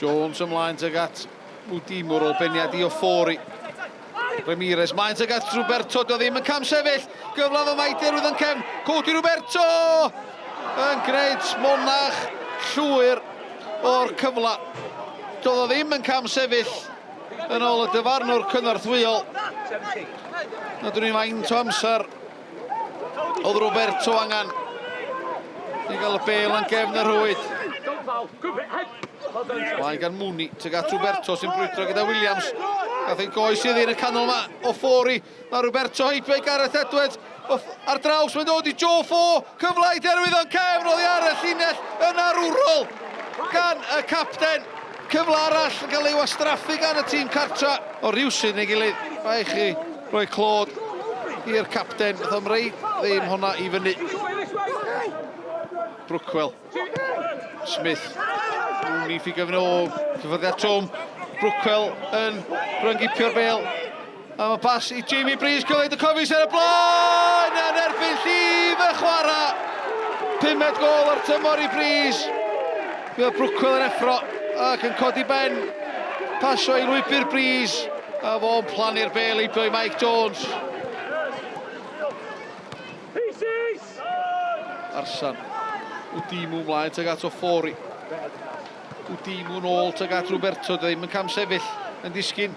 Jones ymlaen tuag at Mwdimwr o beniad i o ffori. Ramirez, maen tuag at Roberto, do ddim yn cam sefyll. Gyfla fo mai Derwyddon Cefn, Cody Roberto! Yn gwneud smonach llwyr o'r cyfla. Doedd o ddim yn cam sefyll yn ôl y dyfarnwr cynorthwyol. Nadwn ni'n faint o amser oedd Roberto angen i gael y bel yn gefn y rhwyd. Mae gan Mwni tuag at Roberto sy'n brwydro gyda Williams. Gath ei goes iddi yn y canol yma o ffori. Mae Roberto heibio i Gareth Edwards. Ar draws mae'n dod i Joe Fo. Cyfle i Derwyddon Cefn oddi ar y llinell yn arwrol gan y capten. Cyfle arall yn cael ei wastraffu gan y tîm cartra o rywsyn ei gilydd. Bai chi roi clod i'r capten. Oedd am reid ddim honna i fyny. Brookwell. Smith. Mwni ffigo fy'n o cyfyddiad trwm. Brookwell yn brygipio'r bel. A mae pas i Jamie Breeze cyfleid y cofis ar y blaen. Yn erbyn llif y chwarae. 5 gol ar tymor i Breeze. Bydd Brookwell yn effro ac yn codi ben. Pasio i lwybr Breeze. A fo'n plannu'r bel i bwy Mike Jones. Arsan. Wdimu mlaen tuag at o ffori. Wdimu nôl tuag at Roberto, ddim yn cam sefyll yn disgyn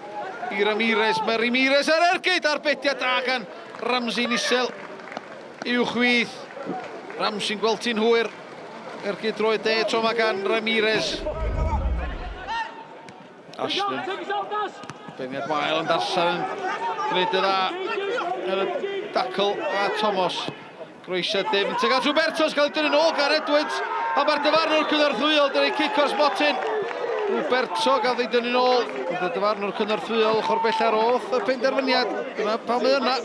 i Ramirez. Mae Ramirez ar ergyd ar betiad da gan Ramsey'n isel i'w chwyth. Ramsey'n gweld ti'n hwyr. Ergyd roed de tro mae gan Ramirez. Ashton. Beniad Wael yn darsan yn gwneud y dda yn y dacl a Thomas. Groesiad dim tuag at Roberto, gael ei dyn yn ôl gan Edwards. A mae'r dyfarnwr cynorthwyol dyn ei cic o'r sbotyn. Roberto gael ei dyn yn ôl. Mae'r dyfarnwr cynorthwyol ochr bell ar oth y penderfyniad. Dyma pam mae yna.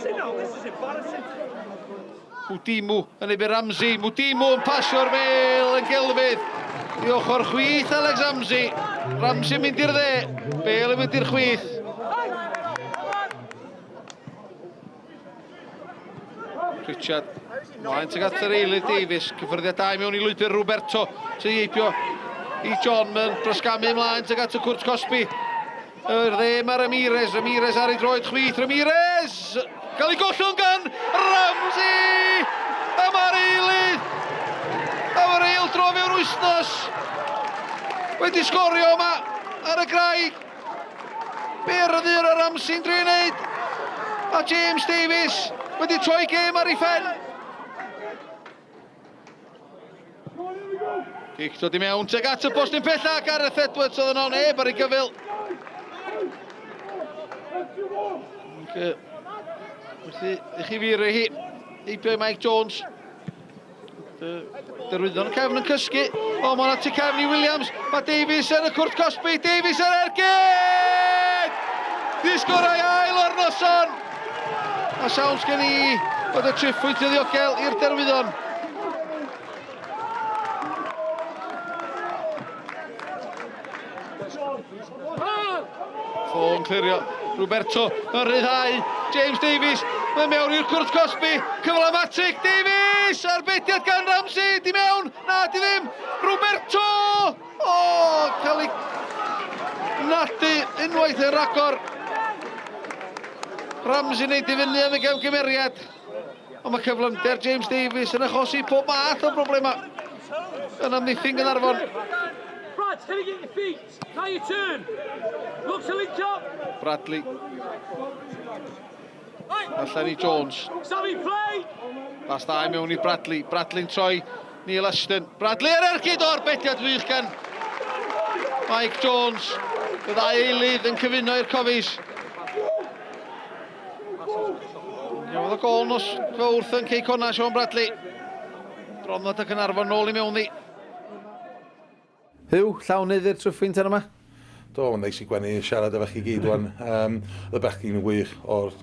Wdimu yn ebu Ramsey. Wdimu yn pasio'r bel yn gelfydd. I ochr chwith Alex Ramsey. Ramsey yn mynd i'r dde. Bel yn mynd i'r chwith. Richard. Mlaen tuag at yr eilydd Davies, cyffyrddiad da mewn i lwybr Roberto, sy'n eibio i John mewn brysgamu mlaen tuag at y Cwrt Cosby. Yr dde mae Ramirez, Ramirez ar ei droed chwith, Ramirez! Cael ei gollwng gan Ramsey! Am ar eilydd! Am yr eil dro fewn wythnos! Wedi sgorio yma ar y graig. Be ryddir o Ramsey'n dri wneud? A James Davies wedi troi gêm ar ei phen. Cic dod i mewn tuag at y postyn pella. Gareth Edwards oedd yno, neb ar ei gyfil. Felly, i chi fur hi, eibio Mike Jones. Derwyddon Cefn yn cysgu. O, mae yna tu cefn i Williams. Mae Davies yn y Cwrt Cosby. Davies yn ergyd! Di sgorau ail o'r noson. A siawns gen i bod y triffwynt yn ddiogel i'r Derwyddon. Ffôn clirio. Roberto yn rhyddhau. James Davies. Mae'n mewn i'r Cwrt Cosby. Cyflamatic. Davies! Arbediad gan Ramsey. Di mewn. Na, di ddim. Roberto! O, cael ei nadu unwaith yn ragor. Ramsey yn ei difynnu am y gefngymeriad. Ond mae cyflymder James Davies yn achosi pob math o broblema yn amddiffyn Caernarfon. Brad, can you get your feet? Now you turn. Look to link up. Bradley. Allan i Jones. Sammy, play! Las da i mewn i Bradley. Bradley'n troi Neil Ashton. Bradley ar ergyd o'r betiad wych gan Mike Jones. Y ddau eilydd yn cyfuno i'r cofis. Oedd y gol nos fawrth yn ceic honna, Sean Bradley. Dronnod y Caernarfon nôl i mewn ddi. Hyw, llawnydd i'r trwffwynt yma? Do, mae'n neis i gwenu siarad efo chi gyd wan. Y bechgyn yn wych o'r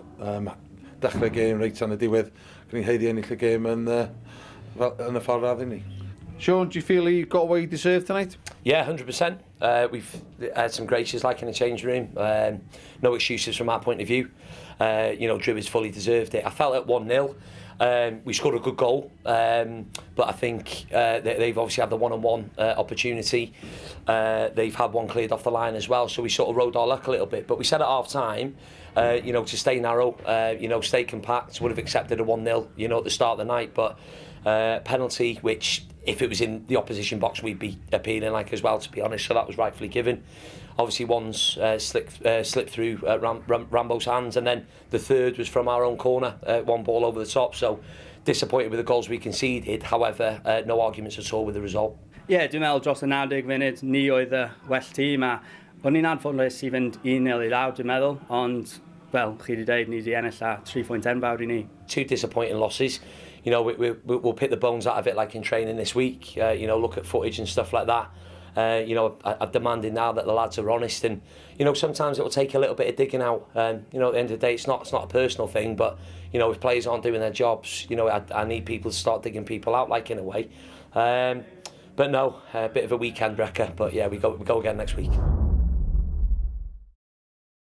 dechrau gêm reit tan y diwedd. Gwni heiddi ennill y gêm yn y ffordd radd i ni. Sean, do you feel you got what you deserved tonight? Yeah, 100%. We've had some graces like in the change room. No excuses from our point of view. You know, Drew has fully deserved it. I felt at 1-0, We scored a good goal, but I think they've obviously had the one-on-one opportunity. They've had one cleared off the line as well, so we sort of rode our luck a little bit. But we said at half-time, you know, to stay narrow, you know, stay compact, would have accepted a 1-0, you know, at the start of the night. But penalty, which if it was in the opposition box, we'd be appealing like as well, to be honest. So that was rightfully given. Obviously, one's slipped through Rambo's hands, and then the third was from our own corner, one ball over the top. So disappointed with the goals we conceded. However, no arguments at all with the result. Ie, dwi'n meddwl dros y 90 munud, ni oedd y well tîm, a o'n i'n anffodus i fynd 1-0 i lawr, dwi'n meddwl, ond, fel chi wedi dweud, ni wedi ennill a 3 pwynt enfawr i ni. 2 disappointing losses. You know, we'll pick the bones out of it like in training this week, you know, look at footage and stuff like that. You know, I've demanded now that the lads are honest, and you know, sometimes it will take a little bit of digging out. You know, at the end of the day, it's not a personal thing, but you know, if players aren't doing their jobs, you know, I need people to start digging people out, like in a way. But no, a bit of a weekend wrecker. But yeah, we go again next week.